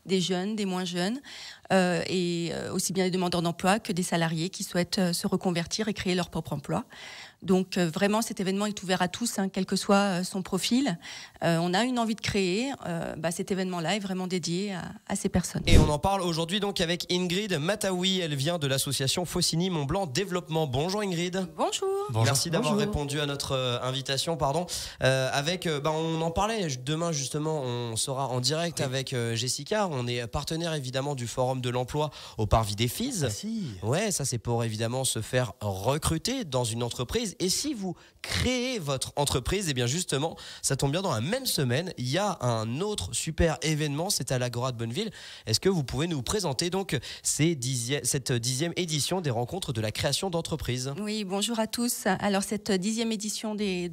des jeunes, des moins jeunes, et aussi bien des demandeurs d'emploi que des salariés qui souhaitent se reconvertir et créer leur propre emploi. Donc vraiment, cet événement est ouvert à tous, quel que soit son profil. On a une envie de créer. Cet événement-là est vraiment dédié à ces personnes. Et on en parle aujourd'hui donc avec Ingrid Mataoui. Elle vient de l'association Faucigny Mont-Blanc Développement. Bonjour Ingrid. Bonjour. Merci d'avoir répondu à notre invitation. On en parlait demain justement. On sera en direct avec Jessica. On est partenaire évidemment du Forum de l'Emploi au Parvis des Fises. Ouais, ça c'est pour évidemment se faire recruter dans une entreprise. Et si vous créez votre entreprise, et bien justement, ça tombe bien, dans la même semaine, il y a un autre super événement, c'est à l'Agora de Bonneville. Est-ce que vous pouvez nous présenter donc cette 10e édition des rencontres de la création d'entreprise? Oui, bonjour à tous. Alors cette 10e édition des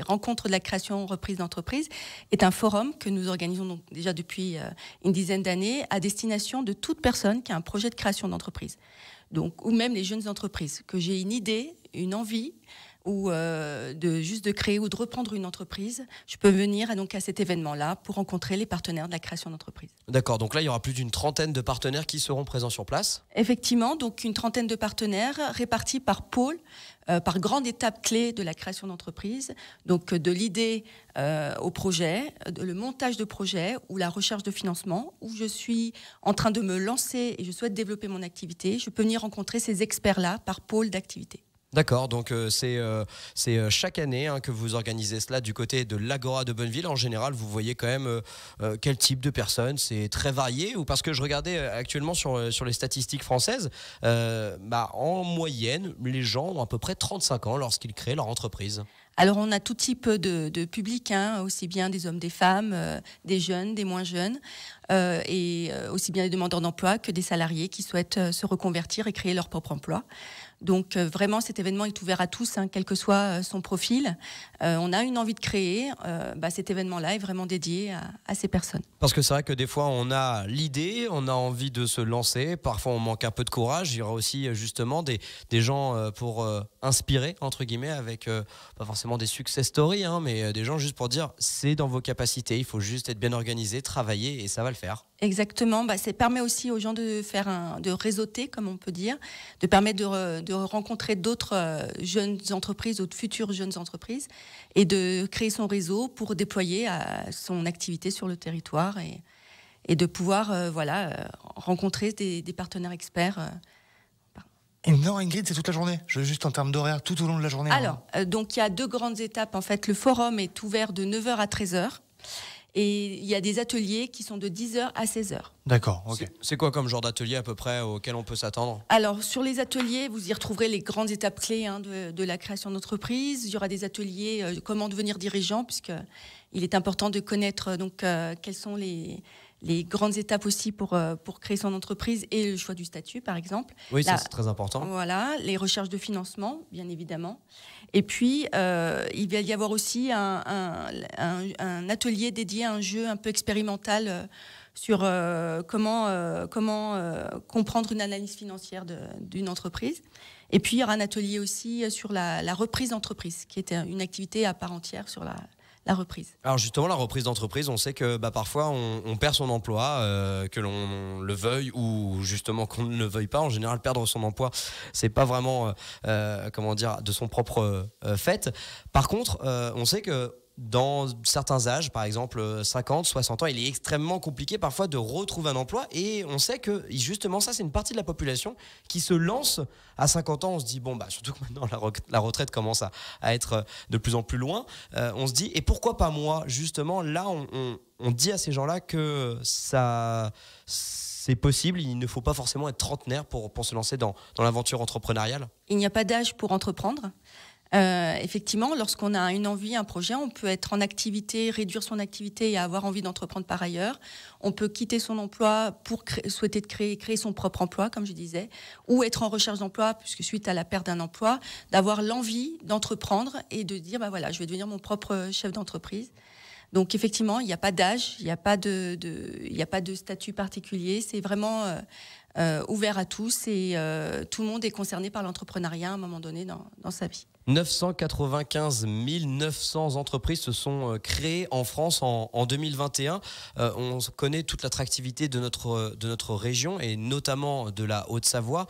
rencontres de la création reprise d'entreprise est un forum que nous organisons donc déjà depuis une dizaine d'années à destination de toute personne qui a un projet de création d'entreprise. Donc, ou même les jeunes entreprises, que j'ai une idée, une envie, ou de créer ou de reprendre une entreprise, je peux venir à cet événement-là pour rencontrer les partenaires de la création d'entreprise. D'accord, donc là il y aura plus d'une trentaine de partenaires qui seront présents sur place. Effectivement, donc une trentaine de partenaires répartis par pôle, par grande étape clé de la création d'entreprise, donc de l'idée au projet, le montage de projet ou la recherche de financement, où je suis en train de me lancer et je souhaite développer mon activité. Je peux venir rencontrer ces experts-là par pôle d'activité. D'accord, donc c'est chaque année que vous organisez cela du côté de l'Agora de Bonneville. En général, vous voyez quand même quel type de personnes? C'est très varié, ou parce que je regardais actuellement sur les statistiques françaises, en moyenne, les gens ont à peu près 35 ans lorsqu'ils créent leur entreprise. Alors on a tout type de public, aussi bien des hommes, des femmes, des jeunes, des moins jeunes, et aussi bien des demandeurs d'emploi que des salariés qui souhaitent se reconvertir et créer leur propre emploi. Donc vraiment, cet événement est ouvert à tous, quel que soit son profil. On a une envie de créer. Cet événement-là est vraiment dédié à ces personnes. Parce que c'est vrai que des fois, on a l'idée, on a envie de se lancer. Parfois, on manque un peu de courage. Il y aura aussi justement des gens pour inspirer, entre guillemets, avec pas forcément des success stories, mais des gens juste pour dire c'est dans vos capacités. Il faut juste être bien organisé, travailler et ça va le faire. Exactement. Ça permet aussi aux gens de de réseauter, comme on peut dire, de permettre de rencontrer d'autres jeunes entreprises, d'autres futures jeunes entreprises, et de créer son réseau pour déployer son activité sur le territoire et de pouvoir rencontrer des partenaires experts. Et non, Ingrid, c'est toute la journée. Juste en termes d'horaire, tout au long de la journée. Alors, donc il y a deux grandes étapes. En fait, le forum est ouvert de 9h à 13h. Et il y a des ateliers qui sont de 10h à 16h. D'accord, ok. C'est quoi comme genre d'atelier à peu près auquel on peut s'attendre? Alors, sur les ateliers, vous y retrouverez les grandes étapes clés de la création d'entreprise. Il y aura des ateliers comment devenir dirigeant, puisqu'il est important de connaître quelles sont les grandes étapes aussi pour créer son entreprise et le choix du statut, par exemple. Oui, ça c'est très important. Voilà, les recherches de financement, bien évidemment. Et puis, il va y avoir aussi un atelier dédié à un jeu un peu expérimental sur comment comprendre une analyse financière d'une entreprise. Et puis, il y aura un atelier aussi sur la reprise d'entreprise, qui est une activité à part entière sur la reprise. Alors justement, la reprise d'entreprise, on sait que parfois on perd son emploi, que l'on le veuille ou justement qu'on ne le veuille pas. En général, perdre son emploi, c'est pas vraiment de son propre fait. Par contre, on sait que dans certains âges, par exemple 50, 60 ans, il est extrêmement compliqué parfois de retrouver un emploi, et on sait que justement ça, c'est une partie de la population qui se lance à 50 ans. On se dit surtout que maintenant la retraite commence à être de plus en plus loin, on se dit et pourquoi pas moi? Justement là on dit à ces gens-là que ça c'est possible, il ne faut pas forcément être trentenaire pour se lancer dans l'aventure entrepreneuriale. Il n'y a pas d'âge pour entreprendre. Effectivement, lorsqu'on a une envie, un projet, on peut être en activité, réduire son activité et avoir envie d'entreprendre par ailleurs. On peut quitter son emploi pour souhaiter créer son propre emploi, comme je disais, ou être en recherche d'emploi, puisque suite à la perte d'un emploi, d'avoir l'envie d'entreprendre et de dire, je vais devenir mon propre chef d'entreprise. Donc effectivement, il n'y a pas d'âge, il n'y a pas de statut particulier. C'est vraiment ouvert à tous et tout le monde est concerné par l'entrepreneuriat à un moment donné dans sa vie. 995 900 entreprises se sont créées en France en 2021. On connaît toute l'attractivité de notre région et notamment de la Haute-Savoie.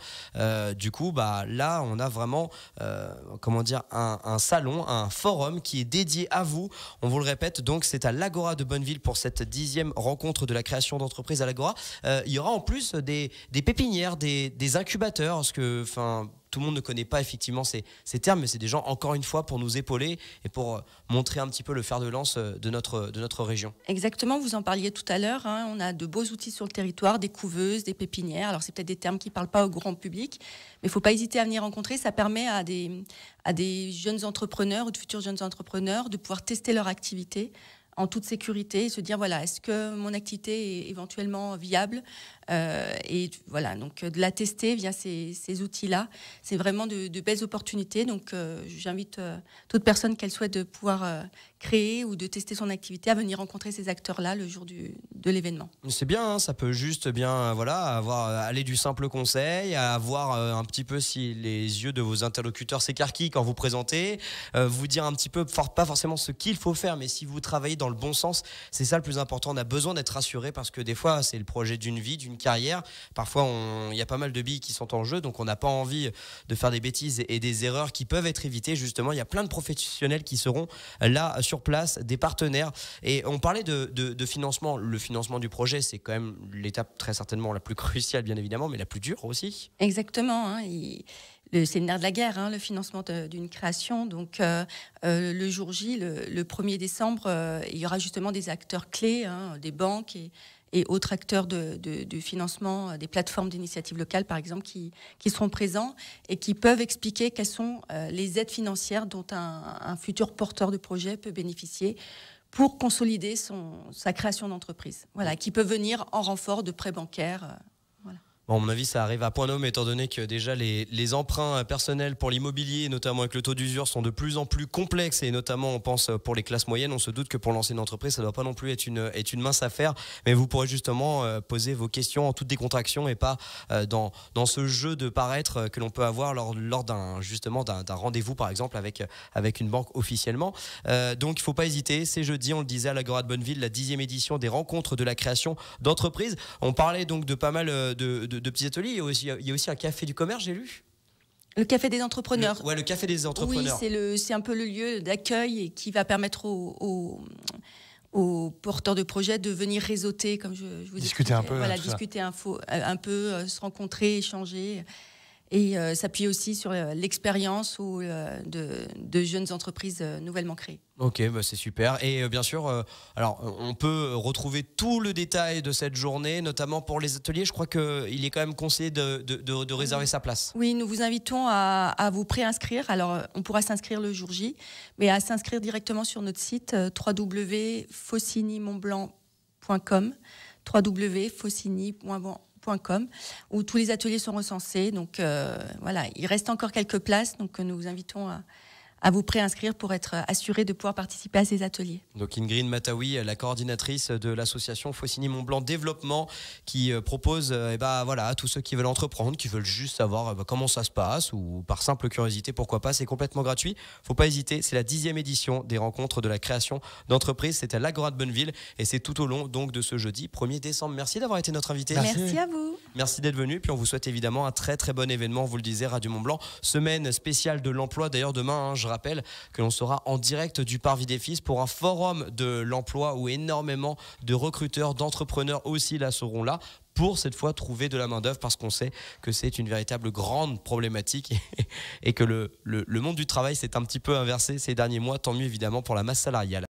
Du coup, là, on a vraiment un salon, un forum qui est dédié à vous. On vous le répète, donc c'est à l'Agora de Bonneville pour cette 10e rencontre de la création d'entreprises à l'Agora. Il y aura en plus des pépinières, des incubateurs, parce que tout le monde ne connaît pas effectivement ces termes, mais c'est des gens, encore une fois, pour nous épauler et pour montrer un petit peu le fer de lance de notre région. Exactement, vous en parliez tout à l'heure. On a de beaux outils sur le territoire, des couveuses, des pépinières. Alors, c'est peut-être des termes qui ne parlent pas au grand public, mais il ne faut pas hésiter à venir rencontrer. Ça permet à des jeunes entrepreneurs ou de futurs jeunes entrepreneurs de pouvoir tester leur activité en toute sécurité et se dire, voilà, est-ce que mon activité est éventuellement viable ? Et voilà, donc de la tester via ces outils-là, c'est vraiment de belles opportunités. Donc j'invite toute personne qu'elle souhaite de pouvoir créer ou de tester son activité à venir rencontrer ces acteurs-là le jour de l'événement. C'est bien, ça peut juste bien aller du simple conseil, à voir un petit peu si les yeux de vos interlocuteurs s'écarquillent quand vous présentez, vous dire un petit peu, pas forcément ce qu'il faut faire, mais si vous travaillez dans le bon sens, c'est ça le plus important. On a besoin d'être rassuré parce que des fois, c'est le projet d'une vie, d'une carrière. Parfois, il y a pas mal de billes qui sont en jeu, donc on n'a pas envie de faire des bêtises et des erreurs qui peuvent être évitées. Justement, il y a plein de professionnels qui seront là sur place, des partenaires. Et on parlait de financement. Le financement du projet, c'est quand même l'étape très certainement la plus cruciale, bien évidemment, mais la plus dure aussi. Exactement. C'est le nerf de la guerre, le financement d'une création. Donc, le jour J, le 1er décembre, il y aura justement des acteurs clés, des banques et autres acteurs de financement, des plateformes d'initiatives locales, par exemple, qui seront présents et qui peuvent expliquer quelles sont les aides financières dont un futur porteur de projet peut bénéficier pour consolider sa création d'entreprise. Voilà, qui peut venir en renfort de prêts bancaires. Bon, à mon avis, ça arrive à point nommé, étant donné que déjà les emprunts personnels pour l'immobilier, notamment avec le taux d'usure, sont de plus en plus complexes. Et notamment, on pense pour les classes moyennes. On se doute que pour lancer une entreprise, ça ne doit pas non plus être une mince affaire. Mais vous pourrez justement poser vos questions en toute décontraction et pas dans ce jeu de paraître que l'on peut avoir lors d'un rendez-vous, par exemple, avec une banque officiellement. Donc, il ne faut pas hésiter. C'est jeudi, on le disait, à l'Agora de Bonneville, la 10e édition des rencontres de la création d'entreprises. On parlait donc de pas mal de petits ateliers. Il y a aussi un café du commerce, j'ai lu. Le café des entrepreneurs. Le café des entrepreneurs. Oui, c'est un peu le lieu d'accueil et qui va permettre aux porteurs de projets de venir réseauter, comme je vous discuter un peu. Voilà, discuter un peu, se rencontrer, échanger. Et s'appuyer aussi sur l'expérience de jeunes entreprises nouvellement créées. Ok, c'est super. Et bien sûr, alors on peut retrouver tout le détail de cette journée, notamment pour les ateliers. Je crois qu'il est quand même conseillé de réserver sa place. Oui, nous vous invitons à vous préinscrire. Alors, on pourra s'inscrire le jour J, mais à s'inscrire directement sur notre site www.faucignymontblanc.com www.faucigny.com où tous les ateliers sont recensés. Donc voilà, il reste encore quelques places, donc nous vous invitons à vous préinscrire pour être assuré de pouvoir participer à ces ateliers. Donc Ingrid Mataoui, la coordinatrice de l'association Faucigny Montblanc Développement, qui propose à tous ceux qui veulent entreprendre, qui veulent juste savoir comment ça se passe ou par simple curiosité, pourquoi pas, c'est complètement gratuit. Faut pas hésiter, c'est la 10e édition des rencontres de la création d'entreprise. C'est à l'Agora de Bonneville et c'est tout au long donc de ce jeudi 1er décembre. Merci d'avoir été notre invité. Merci à vous. Merci d'être venu. Puis on vous souhaite évidemment un très très bon événement. Vous le disiez, Radio Mont-Blanc, semaine spéciale de l'emploi. D'ailleurs demain, je rappelle que l'on sera en direct du Parvis des Fils pour un forum de l'emploi où énormément de recruteurs, d'entrepreneurs aussi seront là pour cette fois trouver de la main-d'œuvre parce qu'on sait que c'est une véritable grande problématique et que le monde du travail s'est un petit peu inversé ces derniers mois. Tant mieux évidemment pour la masse salariale.